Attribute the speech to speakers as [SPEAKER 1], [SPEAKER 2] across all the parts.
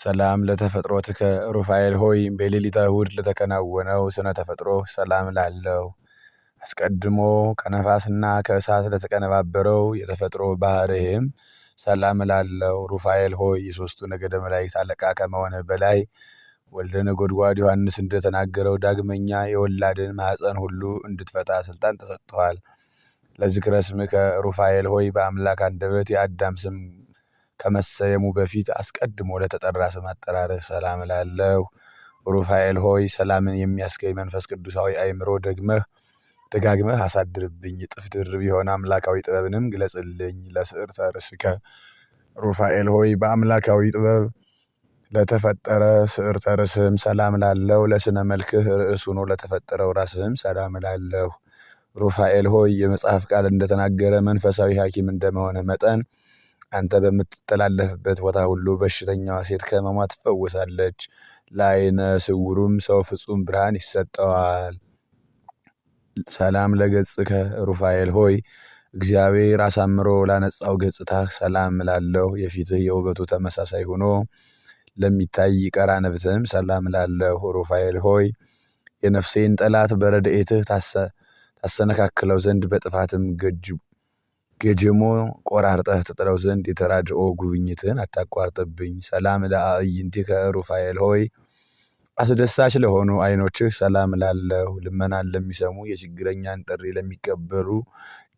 [SPEAKER 1] ሰላም ለተፈጥሮትከ ሩፋኤል ሆይ በሌሊተ እሁድ ለተከናወነው ስነ ተፈጥሮ ሰላም ላለው አስቀድሞ ከነፋስና ከእሳት ለተቀነባበረው የተፈጥሮ ባህርይም ሰላም ላለው ሩፋኤል ሆይ የሶስቱ ነገደ መላእክት አለቃ ከመሆንህ በላይ ወልደ ነጎድጓድ ዮሐንስ እንደተናገረው ዳግመኛ የወላድን ማኅፀን ሁሉ እንድትፈታ ስልጣን ተሰጥቷል። ለዝክረ ስምከ ሩፋኤል ሆይ በአምላክ አንደበት የአዳም ስም ከመሰየሙ በፊት አስቀድሞ ለተጠራ ስም አጠራርህ ሰላም ላለው ሩፋኤል ሆይ ሰላምን የሚያስገኝ መንፈስ ቅዱሳዊ አእምሮ ደጋግመህ አሳድርብኝ። እጥፍ ድርብ የሆነ አምላካዊ ጥበብንም ግለጽልኝ። ለስዕርተ ርእስከ ሩፋኤል ሆይ በአምላካዊ ጥበብ ለተፈጠረ ስዕርተ ርእስህም ሰላም ላለው ለስነ መልክህ ርዕስ ሆኖ ለተፈጠረው ራስህም ሰላም ላለው ሩፋኤል ሆይ የመጽሐፍ ቃል እንደተናገረ መንፈሳዊ ሐኪም እንደመሆነ መጠን አንተ በምትተላለፍበት ቦታ ሁሉ በሽተኛዋ ሴት ከሕመሟ ትፈወሳለች። ለዓይነ ስውሩም ሰው ፍጹም ብርሃን ይሰጠዋል። ሰላም ለገጽከ ሩፋኤል ሆይ እግዚአብሔር አሳምሮ ላነጻው ገጽታህ ሰላም ላለው የፊትህ የውበቱ ተመሳሳይ ሆኖ ለሚታይ ቀራንብትህም ሰላም ላለው ሩፋኤል ሆይ የነፍሴን ጠላት በረድኤትህ ታሰነካክለው ዘንድ በጥፋትም ገጀሞ ቆራርጠህ ትጥለው ዘንድ የተራድኦ ጉብኝትህን አታቋርጥብኝ። ሰላም ለአዕይንቲከ ሩፋኤል ሆይ አስደሳች ለሆኑ ዓይኖችህ ሰላም ላለው ልመናን ለሚሰሙ የችግረኛን ጥሪ ለሚቀበሉ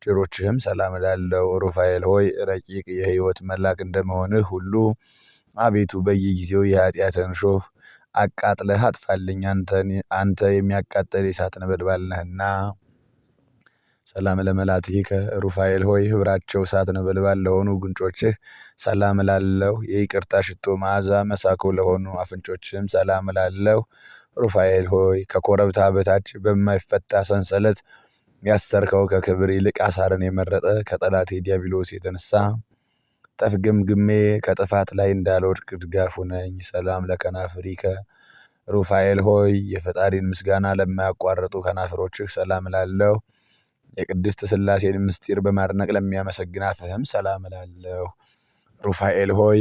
[SPEAKER 1] ጆሮችህም ሰላም ላለው ሩፋኤል ሆይ ረቂቅ የሕይወት መልአክ እንደመሆንህ ሁሉ አቤቱ በየጊዜው የኃጢአትን እሾህ አቃጥለህ አጥፋልኝ። አንተ የሚያቃጥል የእሳት ነበልባል ነህና። ሰላም ለመላትከ ሩፋኤል ሆይ ህብራቸው እሳት ነበልባል ለሆኑ ጉንጮችህ ሰላም ላለው የይቅርታ ሽቶ መዓዛ መሳኮ ለሆኑ አፍንጮችህም ሰላም ላለው ሩፋኤል ሆይ ከኮረብታ በታች በማይፈታ ሰንሰለት ያሰርከው ከክብር ይልቅ አሳርን የመረጠ ከጠላቴ ዲያብሎስ የተነሳ ተፍገምግሜ ከጥፋት ላይ እንዳልወድቅ ድጋፍ ሁነኝ። ሰላም ለከናፍሪከ ሩፋኤል ሆይ የፈጣሪን ምስጋና ለማያቋርጡ ከናፍሮችህ ሰላም ላለው የቅድስት ሥላሴን ምስጢር በማድነቅ ለሚያመሰግን አፍህም ሰላም ላለው ሩፋኤል ሆይ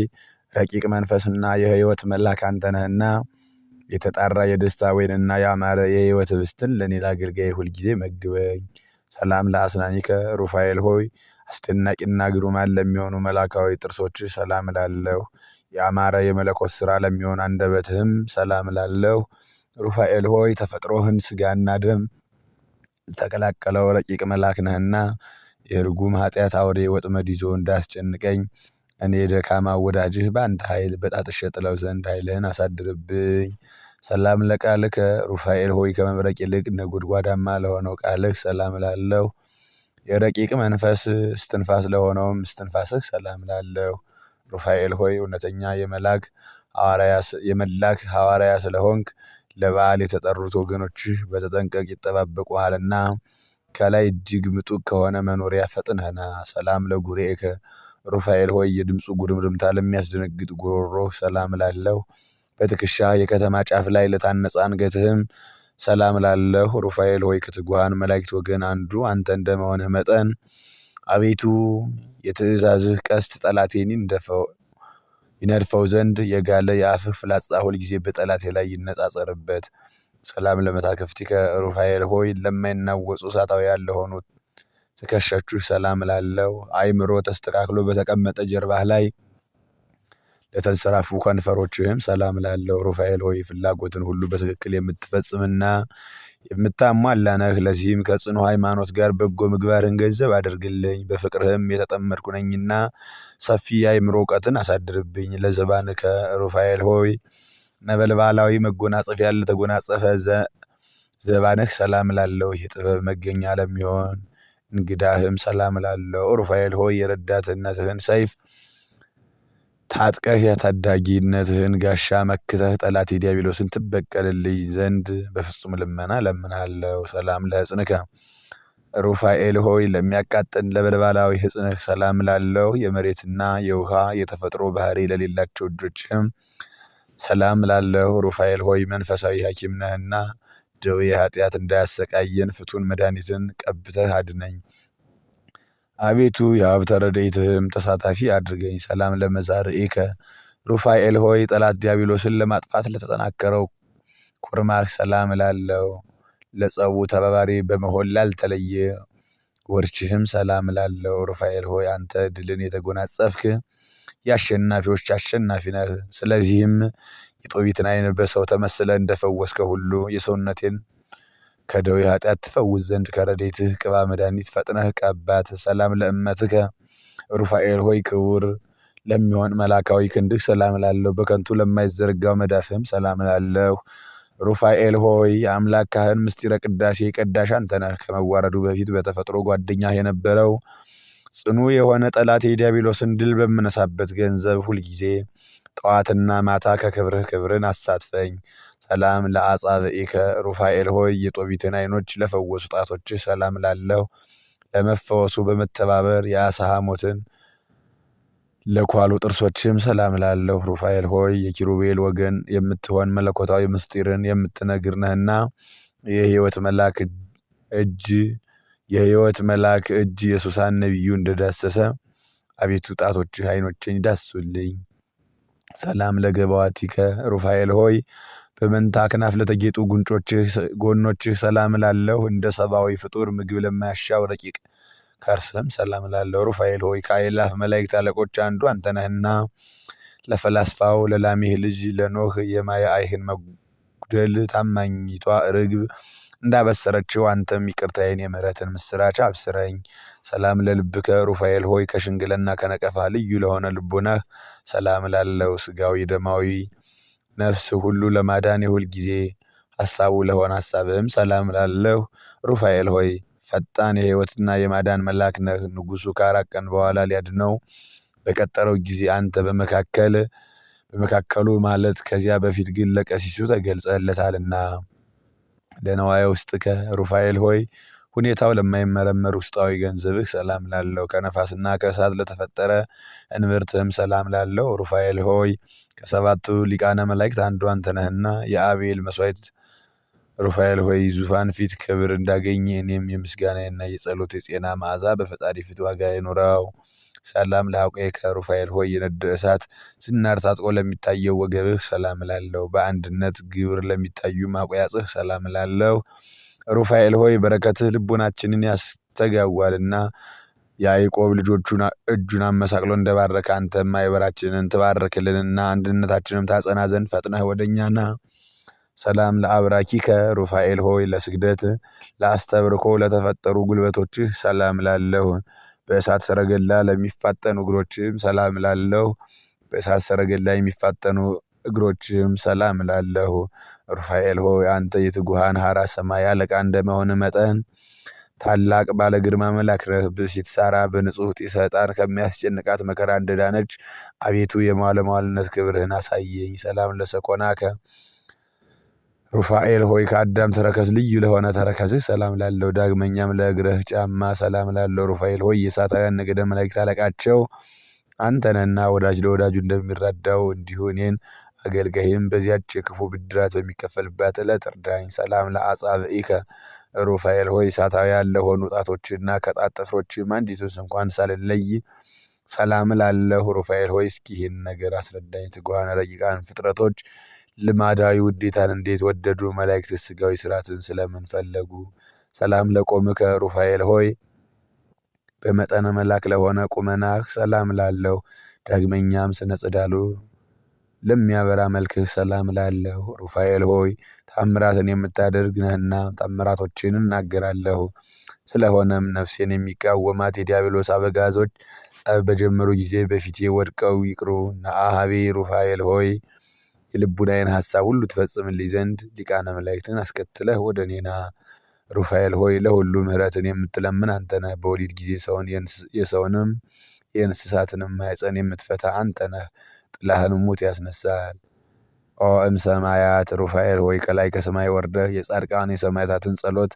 [SPEAKER 1] ረቂቅ መንፈስና የሕይወት መልአክ አንተ ነህና የተጣራ የደስታ ወይንና ያማረ የሕይወት ህብስትን ለኔ ለአገልጋዬ ሁልጊዜ መግበኝ። ሰላም ለአስናኒከ ሩፋኤል ሆይ አስደናቂና ግሩማን ለሚሆኑ መላካዊ ጥርሶችህ ሰላም ላለው ያማረ የመለኮት ሥራ ለሚሆን አንደበትህም ሰላም ላለው ሩፋኤል ሆይ ተፈጥሮህን ሥጋና ደም ተቀላቀለው ረቂቅ መልአክ ነህና የርጉም ኃጢአት አውሬ ወጥመድ ይዞ እንዳያስጨንቀኝ እኔ ደካማ ወዳጅህ በአንተ ኃይል በጣጥሼ ጥለው ዘንድ ኃይልህን አሳድርብኝ። ሰላም ለቃልከ ሩፋኤል ሆይ ከመብረቅ ይልቅ ነጎድጓዳማ ለሆነው ቃልህ ሰላም ላለው የረቂቅ መንፈስ እስትንፋስ ለሆነውም እስትንፋስህ ሰላም ላለው ሩፋኤል ሆይ እውነተኛ የመላክ ሐዋርያ ስለሆንክ ለበዓል የተጠሩት ወገኖችህ በተጠንቀቅ ይጠባበቁሃልና ከላይ እጅግ ምጡቅ ከሆነ መኖሪያ ፈጥነህና። ሰላም ለጉሬከ ሩፋኤል ሆይ የድምፁ ጉርምርምታ ለሚያስደነግጥ ጉሮሮህ ሰላም ላለው በትከሻ የከተማ ጫፍ ላይ ለታነጸ አንገትህም ሰላም ላለው ሩፋኤል ሆይ ከትጉሃን መላእክት ወገን አንዱ አንተ እንደመሆንህ መጠን አቤቱ የትእዛዝህ ቀስት ጠላቴን ይነድፈው ዘንድ የጋለ የአፍህ ፍላጻ ሁል ጊዜ በጠላቴ ላይ ይነጻጸርበት። ሰላም ለመታከፍቲከ ሩፋኤል ሆይ ለማይናወጹ እሳታውያን ለሆኑ ትከሻችሁ ሰላም ላለው አእምሮ ተስተካክሎ በተቀመጠ ጀርባህ ላይ ለተንሰራፉ ከንፈሮችህም ሰላም ላለው ሩፋኤል ሆይ ፍላጎትን ሁሉ በትክክል የምትፈጽምና የምታሟላ ነህ። ለዚህም ከጽኑ ሃይማኖት ጋር በጎ ምግባርን ገንዘብ አድርግልኝ። በፍቅርህም የተጠመድኩ ነኝና ሰፊ የአእምሮ እውቀትን አሳድርብኝ። ለዘባንከ ሩፋኤል ሆይ ነበልባላዊ መጎናጸፊያ ለተጎናጸፈ ዘባንህ ሰላም ላለው የጥበብ መገኛ ለሚሆን እንግዳህም ሰላም ላለው ሩፋኤል ሆይ የረዳትነትህን ሰይፍ ታጥቀህ የታዳጊነትህን ጋሻ መክተህ ጠላቴ ዲያብሎስን ትበቀልልኝ ዘንድ በፍጹም ልመና ለምንሃለው። ሰላም ለሕጽንከ ሩፋኤል ሆይ ለሚያቃጥል ለበልባላዊ ሕጽንህ ሰላም ላለው የመሬትና የውሃ የተፈጥሮ ባህሪ ለሌላቸው እጆችህም ሰላም ላለው ሩፋኤል ሆይ መንፈሳዊ ሐኪም ነህና ደዌ ኃጢአት እንዳያሰቃየን ፍቱን መድኃኒትን ቀብተህ አድነኝ። አቤቱ የሀብተ ረድኤትህም ተሳታፊ አድርገኝ። ሰላም ለመዛርኢከ ሩፋኤል ሆይ ጠላት ዲያብሎስን ለማጥፋት ለተጠናከረው ኩርማህ ሰላም እላለሁ። ለጸቡ ተባባሪ በመሆን ላልተለየ ወርችህም ሰላም እላለሁ። ሩፋኤል ሆይ አንተ ድልን የተጎናጸፍክ የአሸናፊዎች አሸናፊ ነህ። ስለዚህም የጦቢትን ዓይን በሰው ተመስለ እንደፈወስከው ሁሉ የሰውነቴን ከደዌ ኃጢአት ትፈውስ ዘንድ ከረድኤትህ ቅባ መድኃኒት ፈጥነህ ቀባት። ሰላም ለእመትከ ሩፋኤል ሆይ ክቡር ለሚሆን መላካዊ ክንድህ ሰላም እላለሁ። በከንቱ ለማይዘረጋው መዳፍህም ሰላም እላለሁ። ሩፋኤል ሆይ የአምላክ ካህን ምስጢረ ቅዳሴ ቀዳሽ አንተ ነህ። ከመዋረዱ በፊት በተፈጥሮ ጓደኛህ የነበረው ጽኑ የሆነ ጠላት የዲያብሎስን ድል በምነሳበት ገንዘብ ሁልጊዜ ጠዋትና ማታ ከክብርህ ክብርን አሳትፈኝ። ሰላም ለአጻብዒከ ሩፋኤል ሆይ የጦቢትን ዓይኖች ለፈወሱ ጣቶችህ ሰላም እላለሁ። ለመፈወሱ በመተባበር የአሳ ሐሞትን ለኳሉ ጥርሶችም ሰላም እላለሁ። ሩፋኤል ሆይ የኪሩቤል ወገን የምትሆን መለኮታዊ ምስጢርን የምትነግር ነህና የሕይወት መልአክ እጅ የሱሳን ነቢዩ እንደዳሰሰ አቤቱ ጣቶችህ ዓይኖችን ይዳሱልኝ። ሰላም ለገባዋቲከ ሩፋኤል ሆይ በመንታ ክናፍ ለተጌጡ ጎኖችህ ሰላም እላለሁ። እንደ ሰብአዊ ፍጡር ምግብ ለማያሻው ረቂቅ ከርስህም ሰላም እላለሁ። ሩፋኤል ሆይ ከአእላፍ መላእክት አለቆች አንዱ አንተ ነህና ለፈላስፋው ለላሜህ ልጅ ለኖህ የማየ አይህን መጉደል ታማኝቷ ርግብ እንዳበሰረችው አንተም ይቅርታዬን የምሕረትን ምስራች አብስረኝ። ሰላም ለልብከ ሩፋኤል ሆይ ከሽንግልና ከነቀፋ ልዩ ለሆነ ልቦናህ ሰላም እላለሁ። ስጋዊ ደማዊ ነፍስ ሁሉ ለማዳን የሁል ጊዜ ሐሳቡ ለሆነ ሐሳብህም ሰላም እላለሁ። ሩፋኤል ሆይ ፈጣን የሕይወትና የማዳን መልአክ ነህ። ንጉሡ ከአራት ቀን በኋላ ሊያድነው በቀጠረው ጊዜ አንተ በመካከሉ ማለት ከዚያ በፊት ግን ለቀሲሱ ተገልጸለታልና። ለነዋየ ውስጥከ ሩፋኤል ሆይ ሁኔታው ለማይመረመር ውስጣዊ ገንዘብህ ሰላም ላለው። ከነፋስና ከእሳት ለተፈጠረ እንብርትህም ሰላም ላለው። ሩፋኤል ሆይ ከሰባቱ ሊቃነ መላእክት አንዱ አንተ ነህና የአቤል መስዋዕት ሩፋኤል ሆይ ዙፋን ፊት ክብር እንዳገኘ እኔም የምስጋናና የጸሎት የጤና መዓዛ በፈጣሪ ፊት ዋጋ ይኖረው። ሰላም ለሐቆከ ሩፋኤል ሆይ የነደ እሳት ዝናር ታጥቆ ለሚታየው ወገብህ ሰላም እላለሁ። በአንድነት ግብር ለሚታዩ ማቆያጽህ ሰላም እላለሁ። ሩፋኤል ሆይ በረከትህ ልቡናችንን ያስተጋዋልና ያዕቆብ ልጆቹን እጁን አመሳቅሎ እንደባረከ አንተም ማኅበራችንን ትባርክልንና አንድነታችንም ታጸና ዘንድ ፈጥነህ ወደኛና። ሰላም ለአብራኪከ ሩፋኤል ሆይ ለስግደት ለአስተብርኮ ለተፈጠሩ ጉልበቶችህ ሰላም እላለሁ። በእሳት ሰረገላ ለሚፋጠኑ እግሮችህም ሰላም እላለሁ። በእሳት ሰረገላ የሚፋጠኑ እግሮችህም ሰላም እላለሁ። ሩፋኤል ሆይ አንተ የትጉሃን ሐራ ሰማይ አለቃ እንደመሆን መጠን ታላቅ ባለ ግርማ መልአክ ነህ። ብእሲት ሳራ በንጹሕ ጢሰ ዕጣን ከሚያስጨንቃት መከራ እንደዳነች አቤቱ የማለሟልነት ክብርህን አሳየኝ። ሰላም ለሰኮናከ ሩፋኤል ሆይ ከአዳም ተረከዝ ልዩ ለሆነ ተረከዝህ ሰላም ላለው። ዳግመኛም ለእግርህ ጫማ ሰላም ላለው። ሩፋኤል ሆይ የእሳታውያን ነገደ መላእክት አለቃቸው አንተ ነህና ወዳጅ ለወዳጁ እንደሚራዳው እንዲሁ እኔን አገልጋይም በዚያች የክፉ ብድራት በሚከፈልባት ዕለት እርዳኝ። ሰላም ለአጻብዒከ ሩፋኤል ሆይ እሳታውያን ለሆኑ ጣቶችና ከጣት ጥፍሮችም አንዲቱን እንኳን ሳልለይ ሰላም እላለሁ። ሩፋኤል ሆይ እስኪ ይህን ነገር አስረዳኝ። ትጉሃን ረቂቃን ፍጥረቶች ልማዳዊ ውዴታን እንዴት ወደዱ? መላእክት ስጋዊ ስርዓትን ስለምን ፈለጉ? ሰላም ለቆምከ ሩፋኤል ሆይ በመጠነ መላክ ለሆነ ቁመናህ ሰላም ላለው። ዳግመኛም ስነ ጽዳሉ ለሚያበራ መልክህ ሰላም ላለው። ሩፋኤል ሆይ ታምራትን የምታደርግ ነህና ታምራቶችን እናገራለሁ። ስለሆነም ነፍሴን የሚቃወማት የዲያብሎስ አበጋዞች ጸብ በጀመሩ ጊዜ በፊቴ ወድቀው ይቅሩ። ነአሃቤ ሩፋኤል ሆይ የልቡናዬን ሐሳብ ሁሉ ትፈጽምልኝ ዘንድ ሊቃነ መላእክትን አስከትለህ ወደ እኔና። ሩፋኤል ሆይ ለሁሉ ምሕረትን የምትለምን አንተ ነህ። በወሊድ ጊዜ ሰውን የሰውንም የእንስሳትንም ማኅፀን የምትፈታ አንተ ነህ። ጥላህን ሙት ያስነሳል። ኦ እምሰማያት ሩፋኤል ሆይ ከላይ ከሰማይ ወርደህ የጻድቃን የሰማዕታትን ጸሎት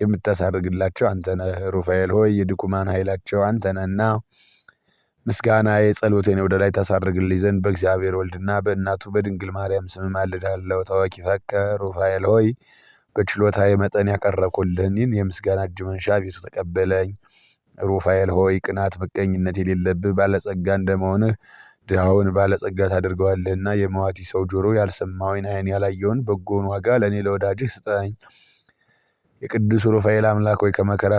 [SPEAKER 1] የምታሳርግላቸው አንተ ነህ። ሩፋኤል ሆይ የድኩማን ኃይላቸው አንተ ነህና ምስጋና የጸሎቴን ወደ ላይ ታሳርግልኝ ዘንድ በእግዚአብሔር ወልድና በእናቱ በድንግል ማርያም ስም ማልዳለሁ። ተወኪፈከ ሩፋኤል ሆይ በችሎታ መጠን ያቀረብኩልህን የምስጋና እጅ መንሻ ቤቱ ተቀበለኝ። ሩፋኤል ሆይ ቅናት፣ ምቀኝነት የሌለብህ ባለጸጋ እንደመሆንህ ድሃውን ባለጸጋ ታደርገዋለህና የመዋቲ ሰው ጆሮ ያልሰማውን ዓይን ያላየውን በጎውን ዋጋ ለእኔ ለወዳጅህ ስጠኝ። የቅዱስ ሩፋኤል አምላክ ሆይ ከመከራ